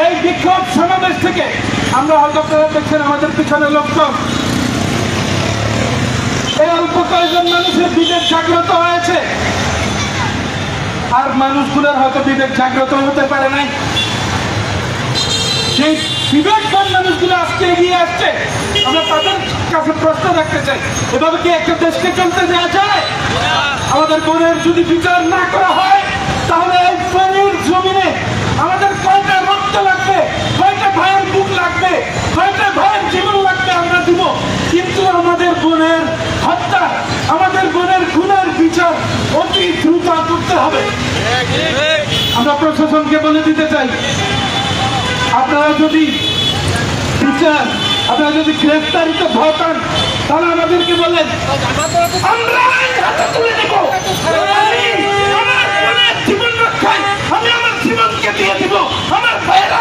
এই বিক্ষোভ সমাবেশ থেকে আমরা হয়তো আপনারা দেখছেন আমাদের পিছনে লোকজন, এই অল্প কয়েকজন মানুষের বিবেক জাগ্রত হয়েছে, আর মানুষগুলোর হয়তো বিবেক জাগ্রত হতে পারে নাই। সেই বিবেকবান মানুষগুলো আজকে এগিয়ে আসছে, আমরা তাদের কাছে প্রশ্ন রাখতে চাই, এভাবে কি একটা দেশকে চলতে দেওয়া যায়? আমাদের বোনের যদি বিচার না করা হয় তাহলে এই ফেনীর জমিনে আমাদের কয়টা রক্ত লাগবে, কয়টা ভাইয়ের বুক লাগবে, কয়টা ভাইয়ের জীবন লাগবে আমরা দিব, কিন্তু আমাদের বোনের হত্যা, আমাদের বোনের খুনের বিচার অতি দ্রুত করতে হবে। আমরা প্রশাসনকে বলে দিতে চাই, আপনারা যদি বিচার, আপনারা যদি গ্রেফতারিতে ভয় পান তাহলে আমাদেরকে বলেন, আমরা হাতে তুলে দেব। আমি আমার জীবন রক্ষায় আমি আমার জীবনকে দিয়ে দিব, আমার ভাইয়েরা